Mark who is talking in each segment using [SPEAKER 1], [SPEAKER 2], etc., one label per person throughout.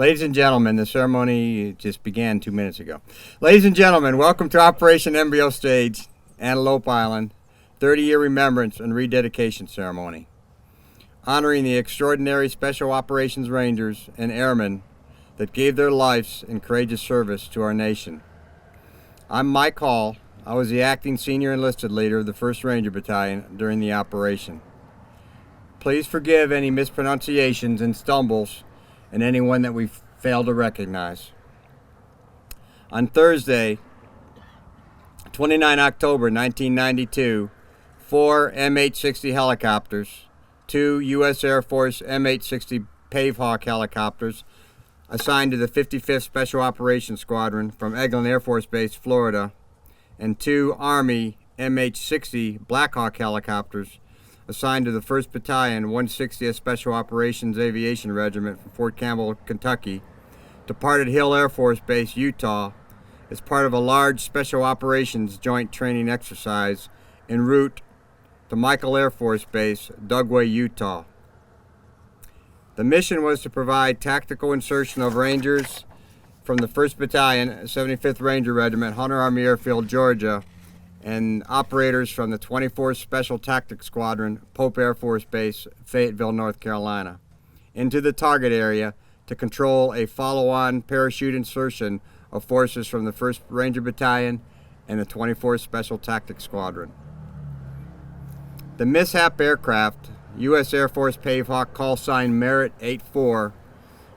[SPEAKER 1] Ladies and gentlemen, the ceremony just began 2 minutes ago. Ladies and gentlemen, welcome to Operation Embryo Stage, Antelope Island, 30-year remembrance and rededication ceremony, honoring the extraordinary Special Operations Rangers and Airmen that gave their lives in courageous service to our nation. I'm Mike Hall. I was the acting senior enlisted leader of the 1st Ranger Battalion during the operation. Please forgive any mispronunciations and stumbles and anyone that we failed to recognize. On Thursday, 29 October 1992, 4 MH-60 helicopters, 2 U.S. Air Force MH-60 Pavehawk helicopters assigned to the 55th Special Operations Squadron from Eglin Air Force Base, Florida, and 2 Army MH-60 Blackhawk helicopters assigned to the 1st Battalion, 160th Special Operations Aviation Regiment from Fort Campbell, Kentucky, departed Hill Air Force Base, Utah, as part of a large Special Operations joint training exercise en route to Michael Air Force Base, Dugway, Utah. The mission was to provide tactical insertion of Rangers from the 1st Battalion, 75th Ranger Regiment, Hunter Army Airfield, Georgia, and operators from the 24th Special Tactics Squadron, Pope Air Force Base, Fayetteville, North Carolina, into the target area to control a follow-on parachute insertion of forces from the 1st Ranger Battalion and the 24th Special Tactics Squadron. The mishap aircraft, U.S. Air Force Pavehawk call sign Merit 84,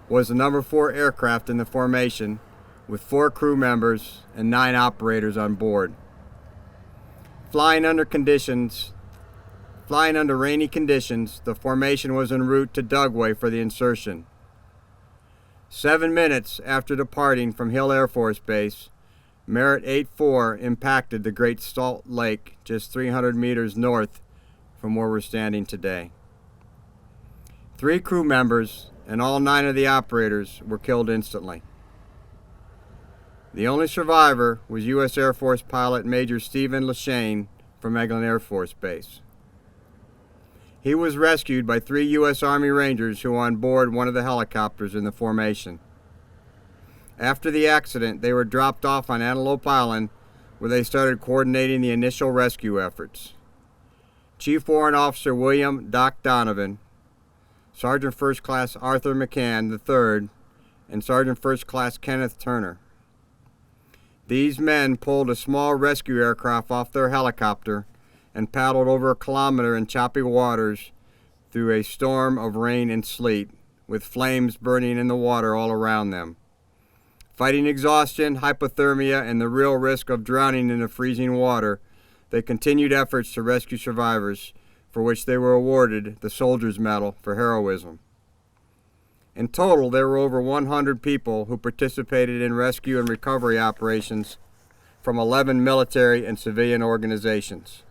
[SPEAKER 1] was the number 4 aircraft in the formation with 4 crew members and 9 operators on board. Flying under rainy conditions, the formation was en route to Dugway for the insertion. 7 minutes after departing from Hill Air Force Base, Merit 84 impacted the Great Salt Lake just 300 meters north from where we're standing today. 3 crew members and all 9 of the operators were killed instantly. The only survivor was U.S. Air Force pilot Major Stephen Leshane from Eglin Air Force Base. He was rescued by 3 U.S. Army Rangers who were on board one of the helicopters in the formation. After the accident, they were dropped off on Antelope Island, where they started coordinating the initial rescue efforts. Chief Warrant Officer William Doc Donovan, Sergeant First Class Arthur McCann III, and Sergeant First Class Kenneth Turner. These men pulled a small rescue aircraft off their helicopter and paddled over a kilometer in choppy waters through a storm of rain and sleet, with flames burning in the water all around them. Fighting exhaustion, hypothermia, and the real risk of drowning in the freezing water, they continued efforts to rescue survivors, for which they were awarded the Soldier's Medal for heroism. In total, there were over 100 people who participated in rescue and recovery operations from 11 military and civilian organizations.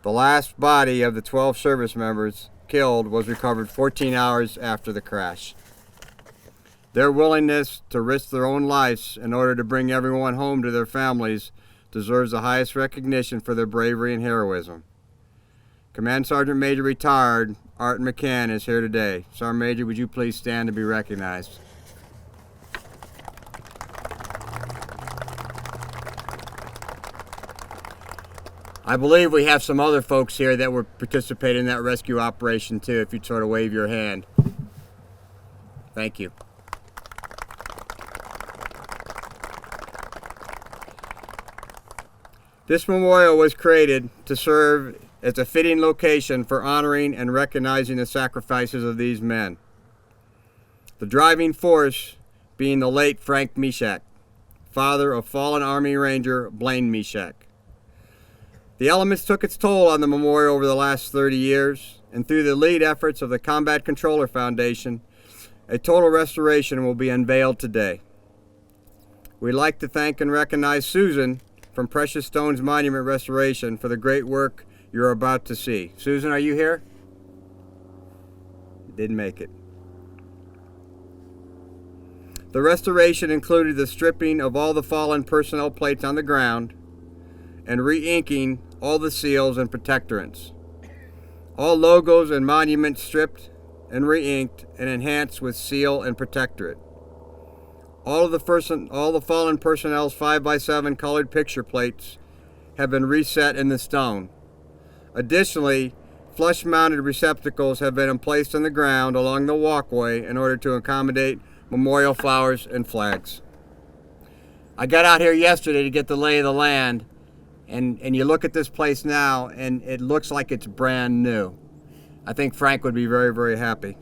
[SPEAKER 1] The last body of the 12 service members killed was recovered 14 hours after the crash. Their willingness to risk their own lives in order to bring everyone home to their families deserves the highest recognition for their bravery and heroism. Command Sergeant Major Retired Art McCann is here today. Sergeant Major, would you please stand to be recognized? I believe we have some other folks here that were participating in that rescue operation too, if you'd sort of wave your hand. Thank you. This memorial was created to serve as a fitting location for honoring and recognizing the sacrifices of these men. The driving force being the late Frank Meshach, father of fallen Army Ranger Blaine Meshach. The elements took its toll on the memorial over the last 30 years, and through the lead efforts of the Combat Controller Foundation, a total restoration will be unveiled today. We'd like to thank and recognize Susan from Precious Stones Monument Restoration for the great work you're about to see. Susan, are you here? Didn't make it. The restoration included the stripping of all the fallen personnel plates on the ground and re-inking all the seals and protectorants. All logos and monuments stripped and re-inked and enhanced with seal and protectorate. All the fallen personnel's 5x7 colored picture plates have been reset in the stone. Additionally, flush-mounted receptacles have been placed on the ground along the walkway in order to accommodate memorial flowers and flags. I got out here yesterday to get the lay of the land, and you look at this place now, and it looks like it's brand new. I think Frank would be very, very happy.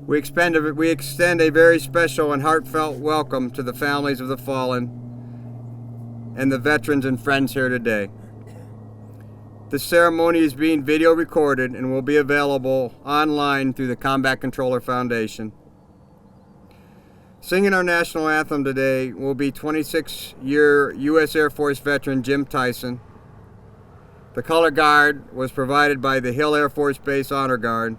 [SPEAKER 1] We extend a very special and heartfelt welcome to the families of the fallen and the veterans and friends here today. This ceremony is being video recorded and will be available online through the Combat Controller Foundation. Singing our national anthem today will be 26-year U.S. Air Force veteran Jim Tyson. The color guard was provided by the Hill Air Force Base Honor Guard.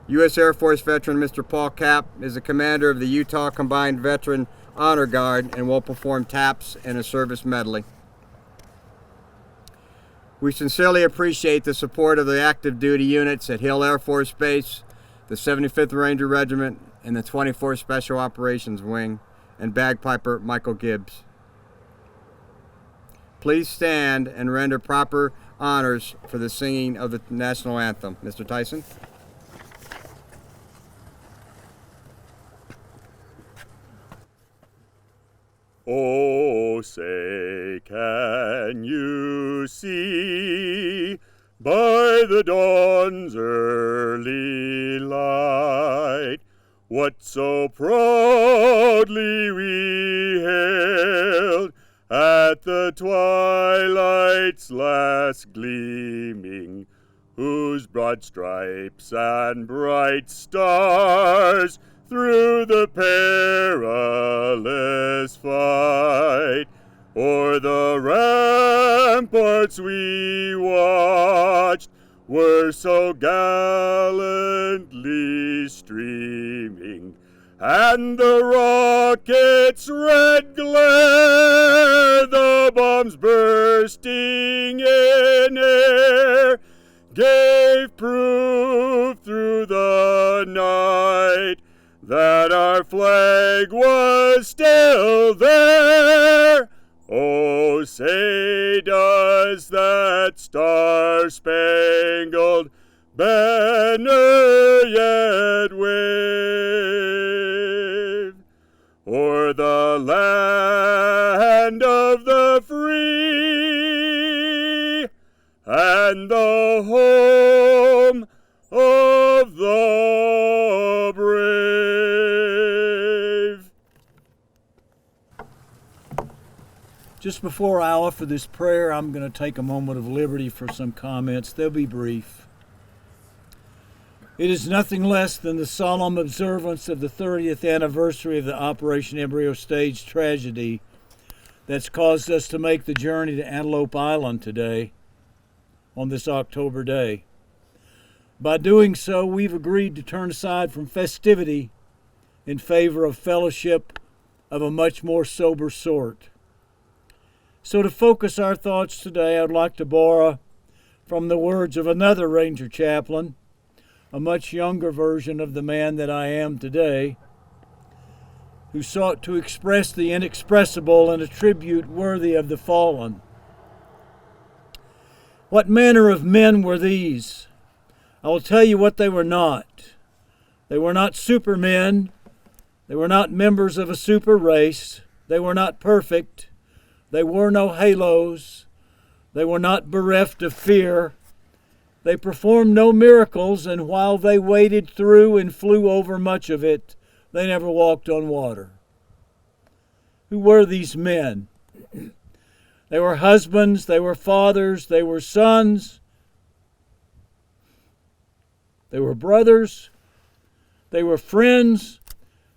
[SPEAKER 1] U.S. Air Force veteran Mr. Paul Capt is the commander of the Utah Combined Veteran Honor Guard and will perform taps and a service medley. We sincerely appreciate the support of the active duty units at Hill Air Force Base, the 75th Ranger Regiment, and the 24th Special Operations Wing, and bagpiper Michael Gibbs. Please stand and render proper honors for the singing of the national anthem. Mr. Tyson.
[SPEAKER 2] Oh, say, can you see by the dawn's early light what so proudly we hailed at the twilight's last gleaming, whose broad stripes and bright stars through the perilous fight o'er the ramparts we watched were so gallantly streaming, and the rocket's red glare, the bombs bursting in air, gave proof through the night that our flag was still there. Oh, say, does that star-spangled banner yet wave o'er the land of the free and the home of the brave?
[SPEAKER 3] Just before I offer this prayer, I'm going to take a moment of liberty for some comments. They'll be brief. It is nothing less than the solemn observance of the 30th anniversary of the Operation Embryo Stage tragedy that's caused us to make the journey to Antelope Island today on this October day. By doing so, we've agreed to turn aside from festivity in favor of fellowship of a much more sober sort. So to focus our thoughts today, I'd like to borrow from the words of another Ranger chaplain, a much younger version of the man that I am today, who sought to express the inexpressible in a tribute worthy of the fallen. What manner of men were these? I will tell you what they were not. They were not supermen. They were not members of a super race. They were not perfect. They wore no halos. They were not bereft of fear. They performed no miracles, and while they waded through and flew over much of it, they never walked on water. Who were these men? They were husbands, they were fathers, they were sons, they were brothers, they were friends,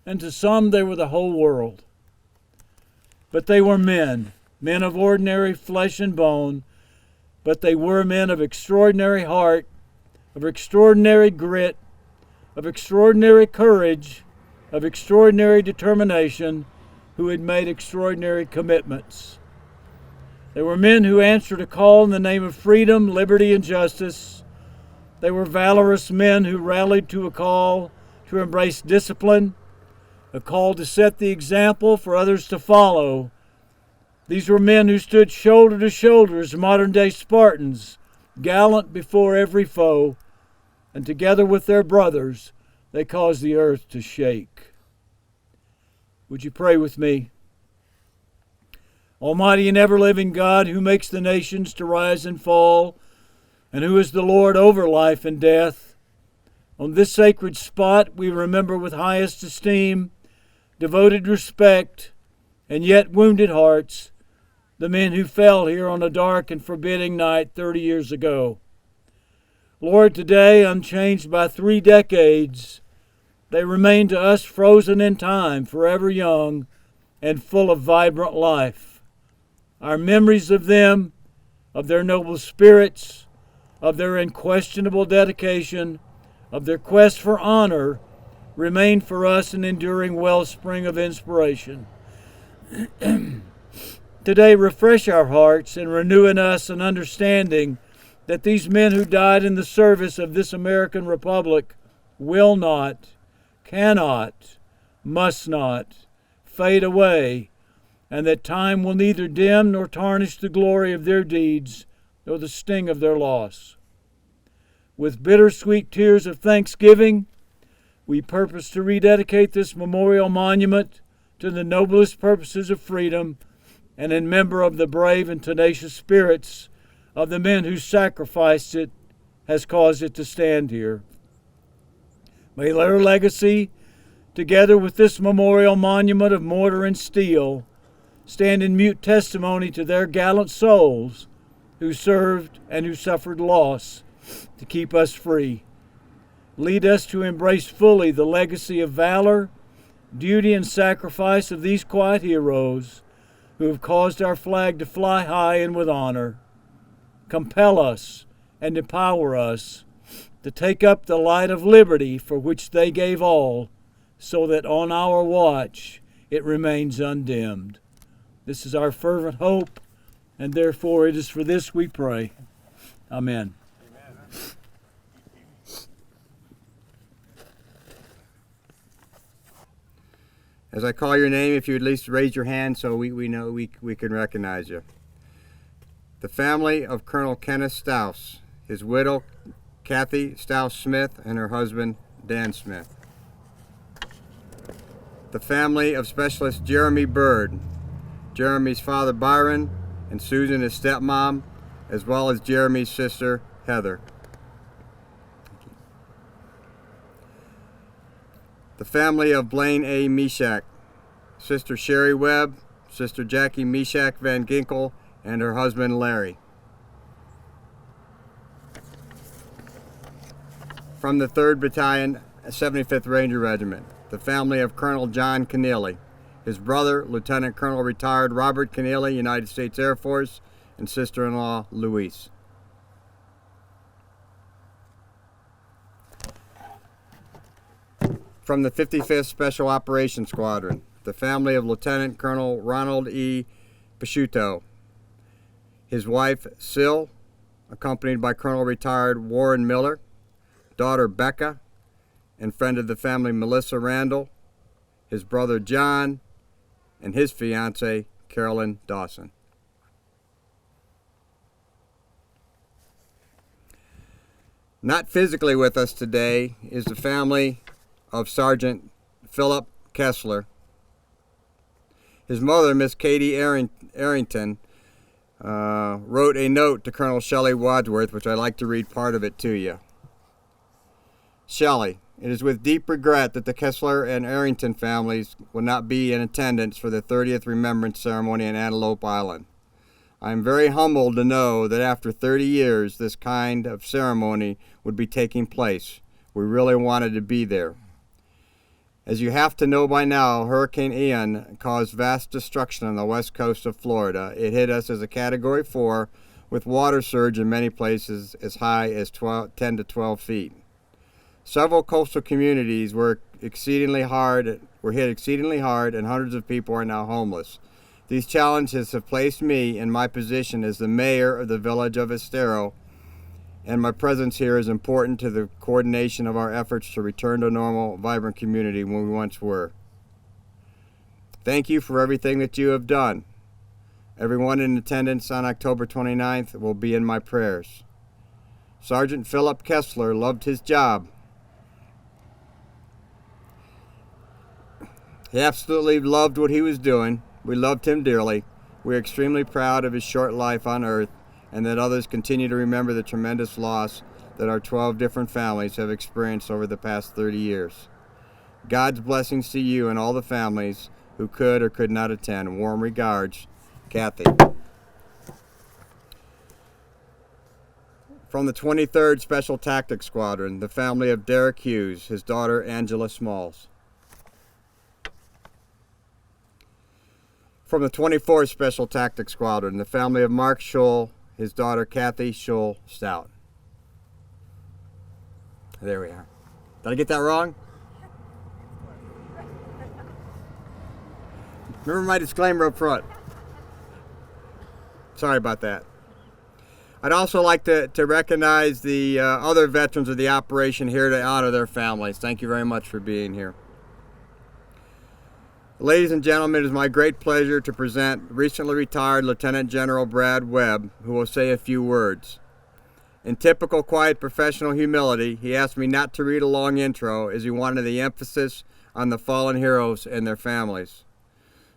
[SPEAKER 3] and to some they were the whole world. But they were men of ordinary flesh and bone, but they were men of extraordinary heart, of extraordinary grit, of extraordinary courage, of extraordinary determination, who had made extraordinary commitments. They were men who answered a call in the name of freedom, liberty, and justice, They were valorous men who rallied to a call to embrace discipline, a call to set the example for others to follow. These were men who stood shoulder to shoulder as modern-day Spartans, gallant before every foe, and together with their brothers, they caused the earth to shake. Would you pray with me? Almighty and ever-living God, who makes the nations to rise and fall, and who is the Lord over life and death, on this sacred spot we remember with highest esteem, devoted respect, and yet wounded hearts, the men who fell here on a dark and forbidding night 30 years ago. Lord, today, unchanged by 3 decades, they remain to us frozen in time, forever young and full of vibrant life. Our memories of them, of their noble spirits, of their unquestionable dedication, of their quest for honor, remain for us an enduring wellspring of inspiration. Today, refresh our hearts and renew in us an understanding that these men who died in the service of this American Republic will not, cannot, must not fade away, and that time will neither dim nor tarnish the glory of their deeds nor the sting of their loss. With bittersweet tears of thanksgiving, we purpose to rededicate this memorial monument to the noblest purposes of freedom and in memory of the brave and tenacious spirits of the men who sacrificed it has caused it to stand here. May their legacy, together with this memorial monument of mortar and steel, stand in mute testimony to their gallant souls who served and who suffered loss to keep us free. Lead us to embrace fully the legacy of valor, duty, and sacrifice of these quiet heroes who have caused our flag to fly high and with honor. Compel us and empower us to take up the light of liberty for which they gave all, so that on our watch it remains undimmed. This is our fervent hope, and therefore it is for this we pray. Amen.
[SPEAKER 1] As I call your name, if you would at least raise your hand so we know we can recognize you. The family of Colonel Kenneth Stouse, his widow Kathy Stouse Smith, and her husband Dan Smith. The family of Specialist Jeremy Bird, Jeremy's father Byron, and Susan, his stepmom, as well as Jeremy's sister Heather. The family of Blaine A. Meshach, Sister Sherry Webb, Sister Jackie Meshach Van Ginkel, and her husband Larry. From the 3rd Battalion, 75th Ranger Regiment, the family of Colonel John Keneally, his brother, Lieutenant Colonel retired Robert Keneally, United States Air Force, and sister-in-law Louise. From the 55th Special Operations Squadron, the family of Lieutenant Colonel Ronald E. Pisciuto, his wife Syl, accompanied by Colonel retired Warren Miller, daughter Becca, and friend of the family Melissa Randall, his brother John, and his fiancée Carolyn Dawson. Not physically with us today is the family of Sergeant Philip Kessler. His mother, Miss Katie Arrington, wrote a note to Colonel Shelley Wadsworth, which I'd like to read part of it to you. Shelley, it is with deep regret that the Kessler and Arrington families will not be in attendance for the 30th Remembrance Ceremony in Antelope Island. I am very humbled to know that after 30 years this kind of ceremony would be taking place. We really wanted to be there. As you have to know by now, Hurricane Ian caused vast destruction on the west coast of Florida. It hit us as a Category 4 with water surge in many places as high as 10 to 12 feet. Several coastal communities were hit exceedingly hard, and hundreds of people are now homeless. These challenges have placed me in my position as the mayor of the village of Estero and my presence here is important to the coordination of our efforts to return to a normal, vibrant community when we once were. Thank you for everything that you have done. Everyone in attendance on October 29th will be in my prayers. Sergeant Philip Kessler loved his job. He absolutely loved what he was doing. We loved him dearly. We are extremely proud of his short life on earth, and that others continue to remember the tremendous loss that our 12 different families have experienced over the past 30 years. God's blessings to you and all the families who could or could not attend. Warm regards, Kathy. From the 23rd Special Tactics Squadron, the family of Derek Hughes, his daughter Angela Smalls. From the 24th Special Tactics Squadron, the family of Mark Scholl, his daughter Kathy Scholl Stout. There we are. Did I get that wrong? Remember my disclaimer up front. Sorry about that. I'd also like to recognize the other veterans of the operation here to honor their families. Thank you very much for being here. Ladies and gentlemen, it is my great pleasure to present recently retired Lieutenant General Brad Webb, who will say a few words. In typical quiet professional humility, he asked me not to read a long intro as he wanted the emphasis on the fallen heroes and their families.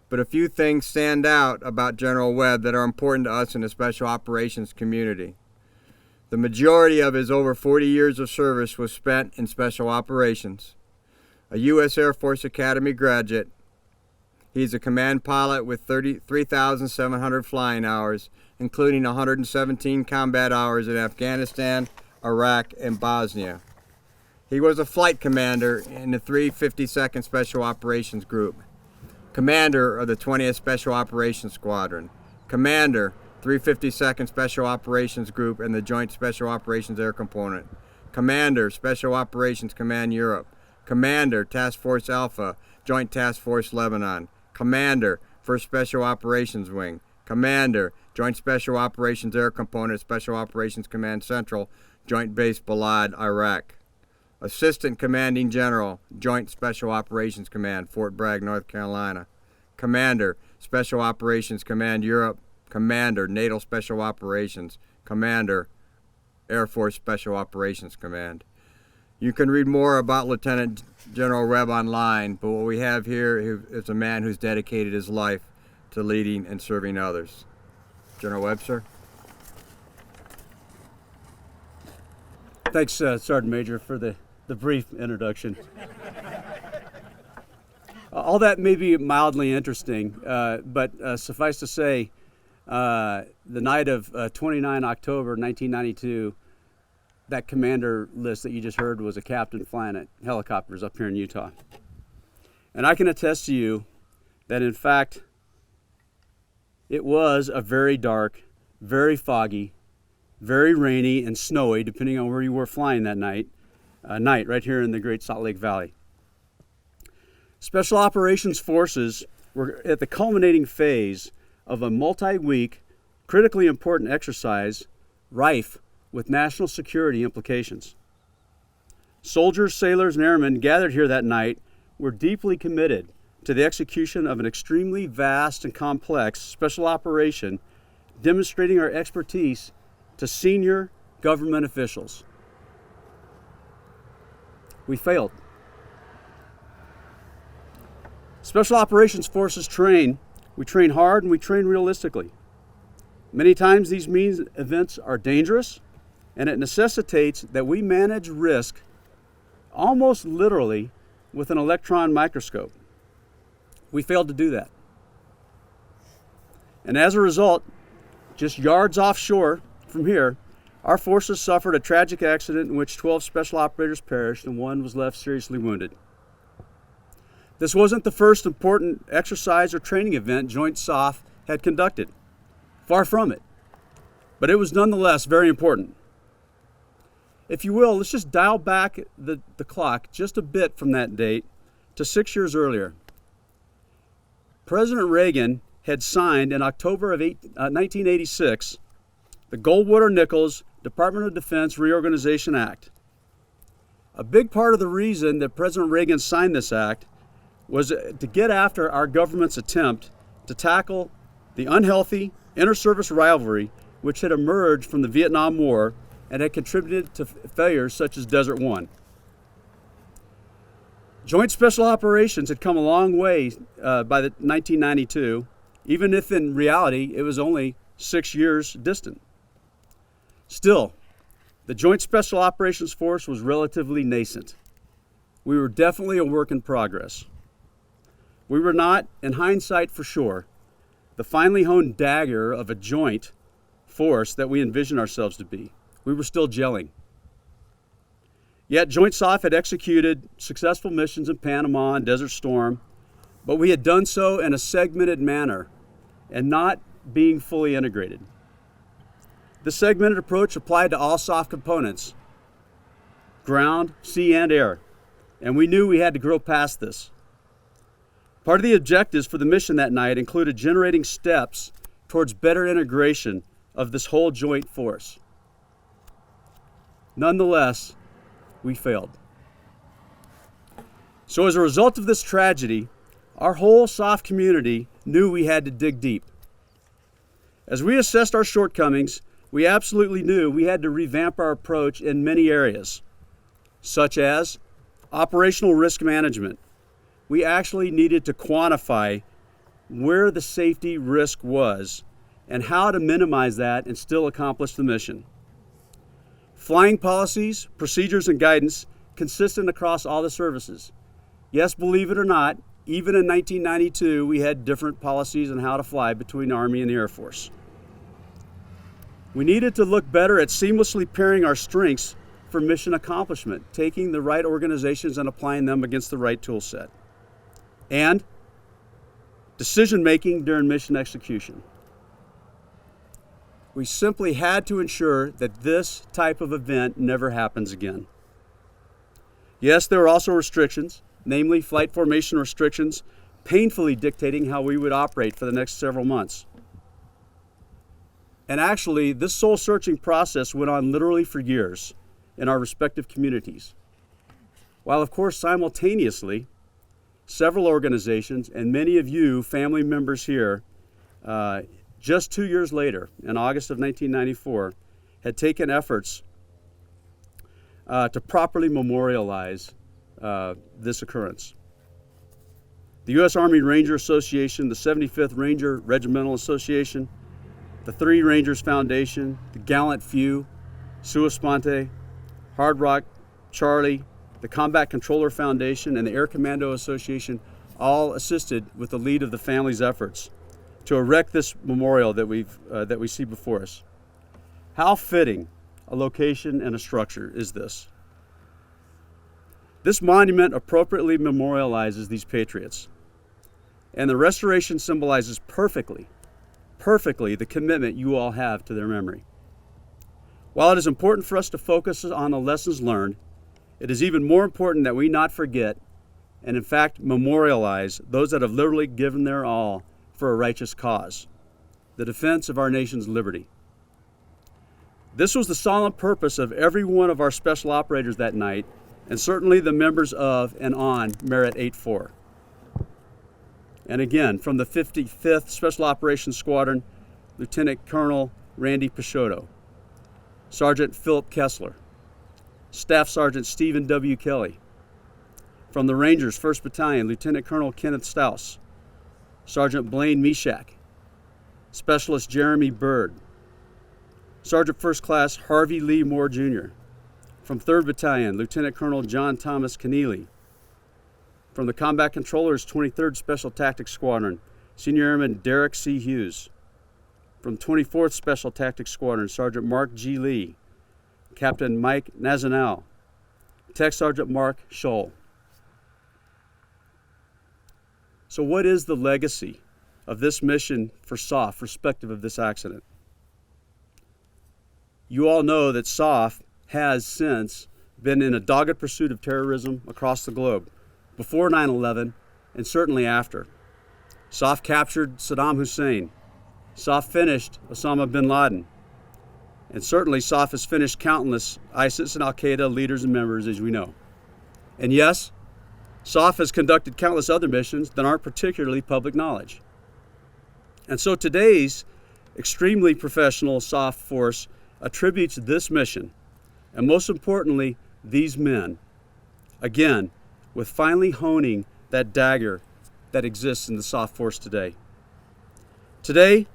[SPEAKER 1] But a few things stand out about General Webb that are important to us in the Special Operations community. The majority of his over 40 years of service was spent in Special Operations. A U.S. Air Force Academy graduate, he's a command pilot with 33,700 flying hours, including 117 combat hours in Afghanistan, Iraq, and Bosnia. He was a flight commander in the 352nd Special Operations Group, commander of the 20th Special Operations Squadron, commander, 352nd Special Operations Group and the Joint Special Operations Air Component, commander, Special Operations Command Europe, commander, Task Force Alpha, Joint Task Force Lebanon, commander, 1st Special Operations Wing, commander, Joint Special Operations Air Component, Special Operations Command Central, Joint Base Balad, Iraq. Assistant Commanding General, Joint Special Operations Command, Fort Bragg, North Carolina. Commander, Special Operations Command Europe. Commander, NATO Special Operations. Commander, Air Force Special Operations Command. You can read more about Lieutenant General Webb online, but what we have here is a man who's dedicated his life to leading and serving others. General Webb, sir.
[SPEAKER 4] Thanks, Sergeant Major, for the brief introduction. All that may be mildly interesting, but suffice to say, the night of 29 October 1992, that commander list that you just heard was a captain flying helicopters up here in Utah. And I can attest to you that, in fact, it was a very dark, very foggy, very rainy and snowy, depending on where you were flying that night right here in the Great Salt Lake Valley. Special Operations Forces were at the culminating phase of a multi-week, critically important exercise rife with national security implications. Soldiers, sailors, and airmen gathered here that night were deeply committed to the execution of an extremely vast and complex special operation, demonstrating our expertise to senior government officials. We failed. Special Operations Forces train. We train hard and we train realistically. Many times these means events are dangerous, and it necessitates that we manage risk almost literally with an electron microscope. We failed to do that. And as a result, just yards offshore from here, our forces suffered a tragic accident in which 12 special operators perished and one was left seriously wounded. This wasn't the first important exercise or training event Joint SOF had conducted. Far from it. But it was nonetheless very important. If you will, let's just dial back the clock just a bit from that date to 6 years earlier. President Reagan had signed in October of 1986 the Goldwater-Nichols Department of Defense Reorganization Act. A big part of the reason that President Reagan signed this act was to get after our government's attempt to tackle the unhealthy inter-service rivalry which had emerged from the Vietnam War and had contributed to failures such as Desert One. Joint Special Operations had come a long way by 1992, even if in reality it was only 6 years distant. Still, the Joint Special Operations Force was relatively nascent. We were definitely a work in progress. We were not, in hindsight for sure, the finely honed dagger of a joint force that we envisioned ourselves to be. We were still gelling. Yet Joint SOF had executed successful missions in Panama and Desert Storm, but we had done so in a segmented manner and not being fully integrated. The segmented approach applied to all SOF components, ground, sea, and air, and we knew we had to grow past this. Part of the objectives for the mission that night included generating steps towards better integration of this whole joint force. Nonetheless, we failed. So as a result of this tragedy, our whole SOF community knew we had to dig deep. As we assessed our shortcomings, we absolutely knew we had to revamp our approach in many areas, such as operational risk management. We actually needed to quantify where the safety risk was and how to minimize that and still accomplish the mission. Flying policies, procedures, and guidance consistent across all the services. Yes, believe it or not, even in 1992, we had different policies on how to fly between the Army and the Air Force. We needed to look better at seamlessly pairing our strengths for mission accomplishment, taking the right organizations and applying them against the right tool set. And decision-making during mission execution. We simply had to ensure that this type of event never happens again. Yes, there were also restrictions, namely flight formation restrictions, painfully dictating how we would operate for the next several months. And actually, this soul-searching process went on literally for years in our respective communities. While, of course, simultaneously, several organizations and many of you, family members here, just 2 years later, in August of 1994, had taken efforts to properly memorialize this occurrence. The U.S. Army Ranger Association, the 75th Ranger Regimental Association, the Three Rangers Foundation, the Gallant Few, Sua Sponte, Hard Rock, Charlie, the Combat Controller Foundation, and the Air Commando Association all assisted with the lead of the family's efforts to erect this memorial that we see before us. How fitting a location and a structure is this? This monument appropriately memorializes these patriots, and the restoration symbolizes perfectly the commitment you all have to their memory. While it is important for us to focus on the lessons learned, it is even more important that we not forget and in fact memorialize those that have literally given their all for a righteous cause, the defense of our nation's liberty. This was the solemn purpose of every one of our special operators that night, and certainly the members of and on Merit 84. And again, from the 55th Special Operations Squadron, Lieutenant Colonel Randy Picciotto, Sergeant Philip Kessler, Staff Sergeant Stephen W. Kelly. From the Rangers 1st Battalion, Lieutenant Colonel Kenneth Stouse, Sergeant Blaine Mishak, Specialist Jeremy Bird, Sergeant First Class Harvey Lee Moore Jr. From 3rd Battalion, Lieutenant Colonel John Thomas Keneally. From the Combat Controllers 23rd Special Tactics Squadron, Senior Airman Derek C. Hughes. From 24th Special Tactics Squadron, Sergeant Mark G. Lee, Captain Mike Nazionale, Tech Sergeant Mark Scholl. So what is the legacy of this mission for SOF, respective of this accident? You all know that SOF has since been in a dogged pursuit of terrorism across the globe, before 9/11 and certainly after. SOF captured Saddam Hussein. SOF finished Osama bin Laden. And certainly SOF has finished countless ISIS and Al-Qaeda leaders and members, as we know. And yes, SOF has conducted countless other missions that aren't particularly public knowledge. And so today's extremely professional SOF force attributes this mission, and most importantly, these men, again, with finally honing that dagger that exists in the SOF force today. Today,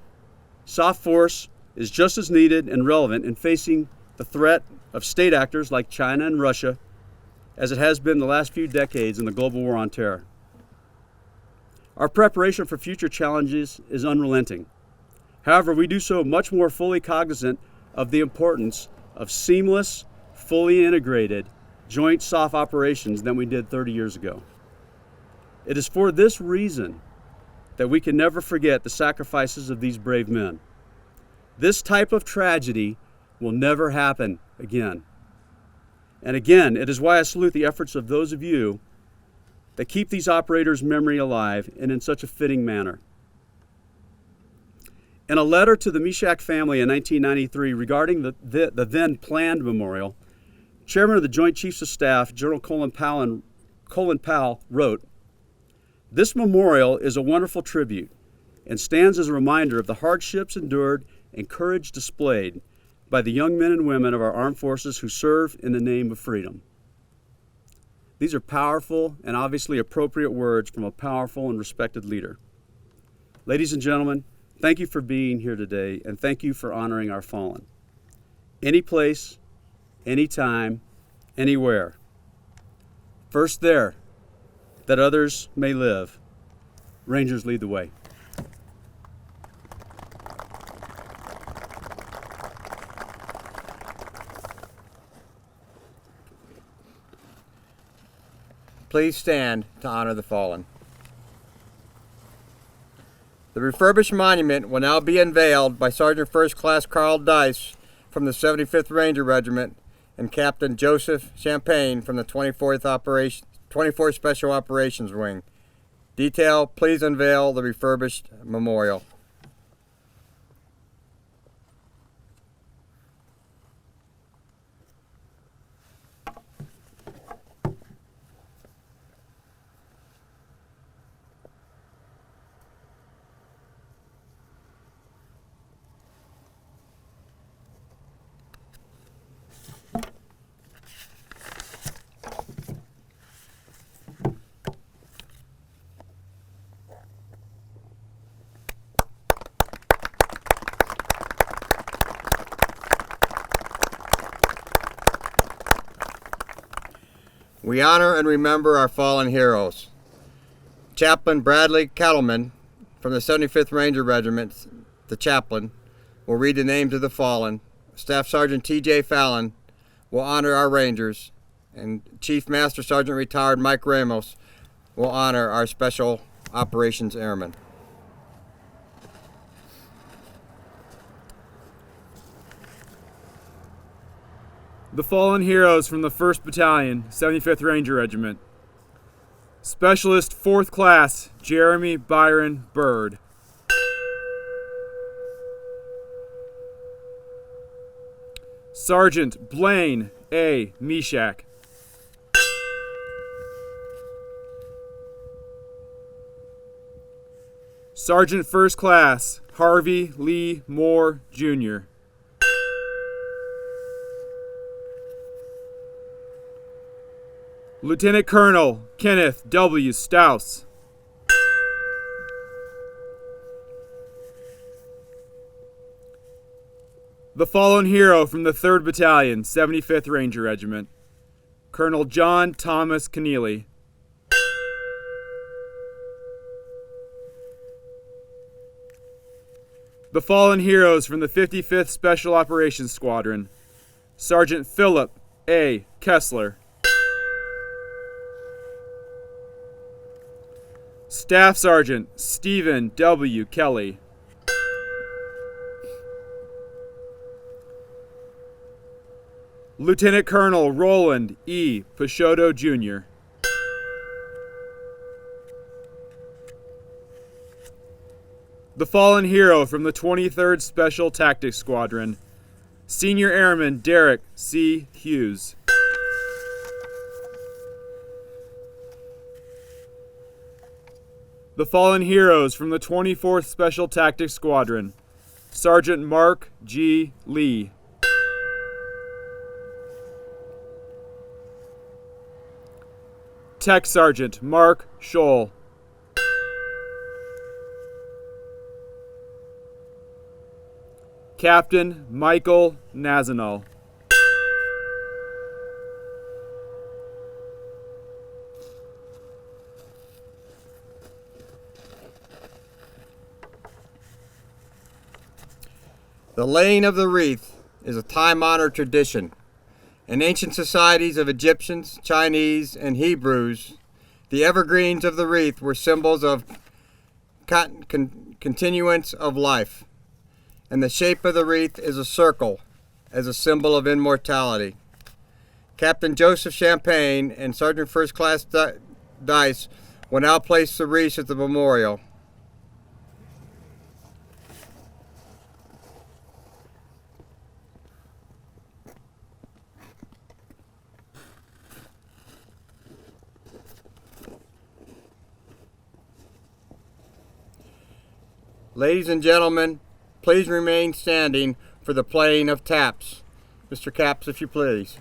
[SPEAKER 4] SOF force is just as needed and relevant in facing the threat of state actors like China and Russia as it has been the last few decades in the global war on terror. Our preparation for future challenges is unrelenting. However, we do so much more fully cognizant of the importance of seamless, fully integrated joint SOF operations than we did 30 years ago. It is for this reason that we can never forget the sacrifices of these brave men. This type of tragedy will never happen again. And again, it is why I salute the efforts of those of you that keep these operators' memory alive and in such a fitting manner. In a letter to the Meshach family in 1993 regarding the then planned memorial, Chairman of the Joint Chiefs of Staff, General Colin Powell, wrote, "This memorial is a wonderful tribute and stands as a reminder of the hardships endured and courage displayed by the young men and women of our armed forces who serve in the name of freedom." These are powerful and obviously appropriate words from a powerful and respected leader. Ladies and gentlemen, thank you for being here today, and thank you for honoring our fallen. Any place, anytime, anywhere. First there, that others may live. Rangers lead the way.
[SPEAKER 1] Please stand to honor the fallen. The refurbished monument will now be unveiled by Sergeant First Class Carl Dice from the 75th Ranger Regiment and Captain Joseph Champagne from the 24th Special Operations Wing. Detail, please unveil the refurbished memorial. We honor and remember our fallen heroes. Chaplain Bradley Kettleman from the 75th Ranger Regiment, the chaplain, will read the names of the fallen. Staff Sergeant T.J. Fallon will honor our Rangers, and Chief Master Sergeant Retired Mike Ramos will honor our Special Operations Airmen.
[SPEAKER 2] The fallen heroes from the 1st Battalion, 75th Ranger Regiment. Specialist 4th Class, Jeremy Byron Bird. Sergeant Blaine A. Meshach. Sergeant 1st Class, Harvey Lee Moore, Jr. Lieutenant Colonel Kenneth W. Stouse. The fallen hero from the 3rd Battalion, 75th Ranger Regiment, Colonel John Thomas Keneally. The fallen heroes from the 55th Special Operations Squadron, Sergeant Philip A. Kessler. Staff Sergeant Stephen W. Kelly. Lieutenant Colonel Roland E. Peixoto, Jr. The fallen hero from the 23rd Special Tactics Squadron, Senior Airman Derek C. Hughes. The fallen heroes from the 24th Special Tactics Squadron: Sergeant Mark G. Lee. Tech Sergeant Mark Scholl. Captain Michael Nazionale.
[SPEAKER 1] The laying of the wreath is a time-honored tradition. In ancient societies of Egyptians, Chinese, and Hebrews, the evergreens of the wreath were symbols of continuance of life, and the shape of the wreath is a circle as a symbol of immortality. Captain Joseph Champagne and Sergeant First Class Dice will now place the wreath at the memorial. Ladies and gentlemen, please remain standing for the playing of taps. Mr. Caps, if you please.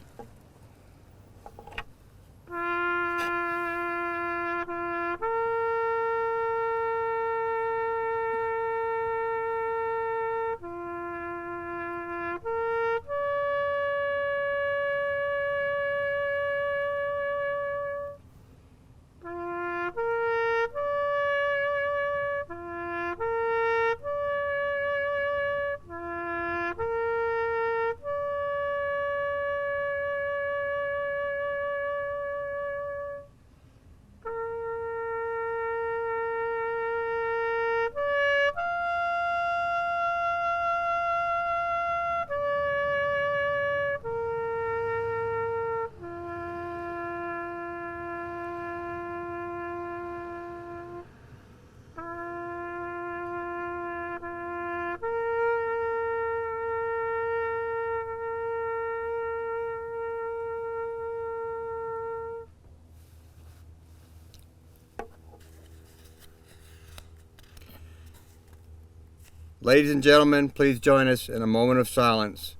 [SPEAKER 1] Ladies and gentlemen, please join us in a moment of silence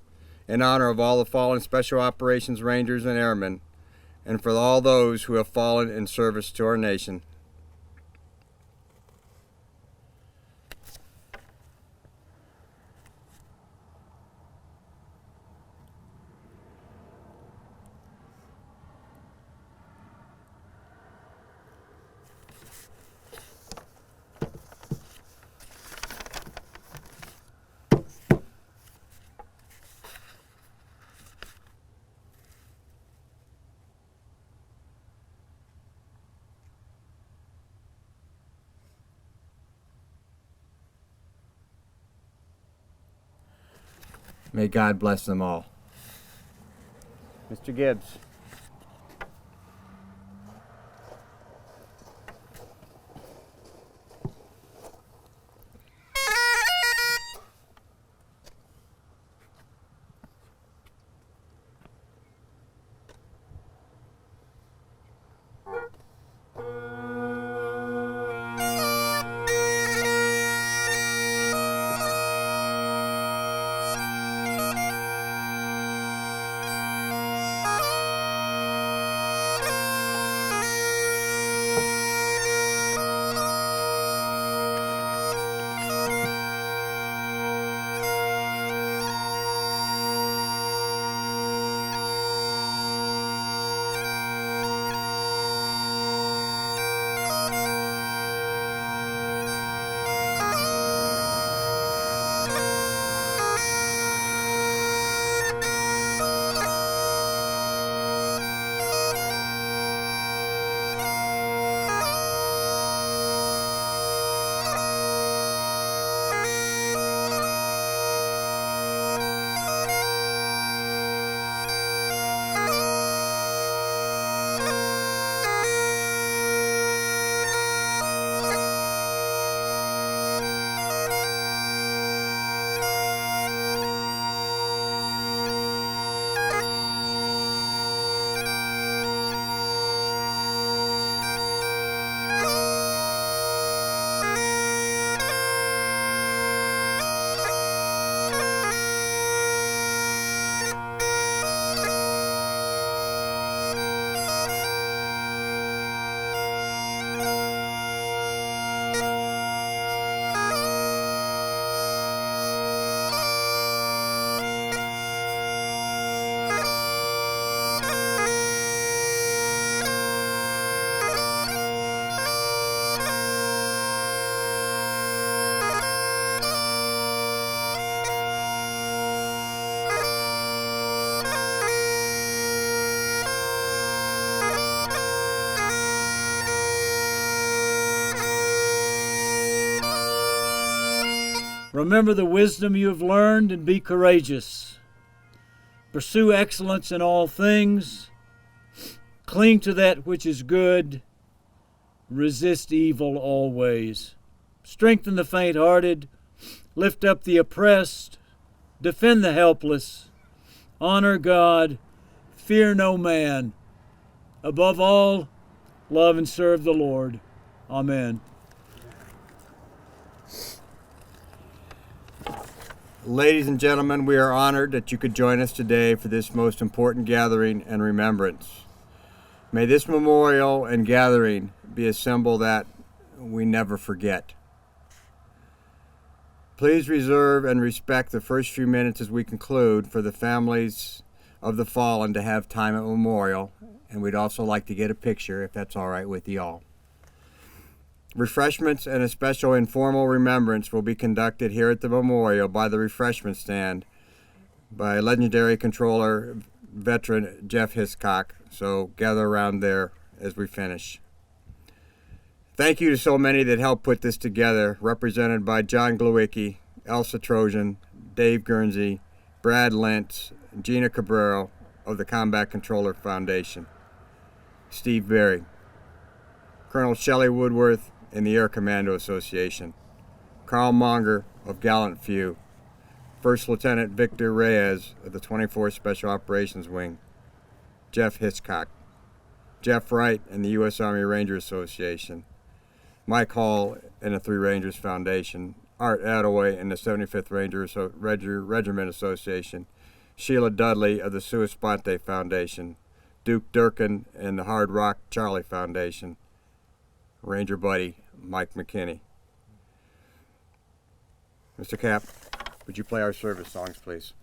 [SPEAKER 1] in honor of all the fallen Special Operations Rangers and Airmen, and for all those who have fallen in service to our nation. May God bless them all. Mr. Gibbs.
[SPEAKER 3] Remember the wisdom you have learned and be courageous. Pursue excellence in all things. Cling to that which is good. Resist evil always. Strengthen the faint-hearted. Lift up the oppressed. Defend the helpless. Honor God. Fear no man. Above all, love and serve the Lord. Amen.
[SPEAKER 1] Ladies and gentlemen, we are honored that you could join us today for this most important gathering and remembrance. May this memorial and gathering be a symbol that we never forget. Please reserve and respect the first few minutes as we conclude for the families of the fallen to have time at memorial, and we'd also like to get a picture if that's all right with you all. Refreshments and a special informal remembrance will be conducted here at the memorial by the refreshment stand by legendary controller veteran Jeff Hiscock. So gather around there as we finish. Thank you to so many that helped put this together, represented by John Glowicki, Elsa Trojan, Dave Guernsey, Brad Lentz, Gina Cabrero of the Combat Controller Foundation, Steve Berry, Colonel Shelley Woodworth and the Air Commando Association, Carl Monger of Gallant Few, First Lieutenant Victor Reyes of the 24th Special Operations Wing, Jeff Hitchcock, Jeff Wright and the U.S. Army Ranger Association, Mike Hall and the Three Rangers Foundation, Art Attaway and the 75th Regiment Association, Sheila Dudley of the Suis Sponte Foundation, Duke Durkin and the Hard Rock Charlie Foundation, Ranger Buddy Mike McKinney. Mr. Capt, would you play our service songs, please?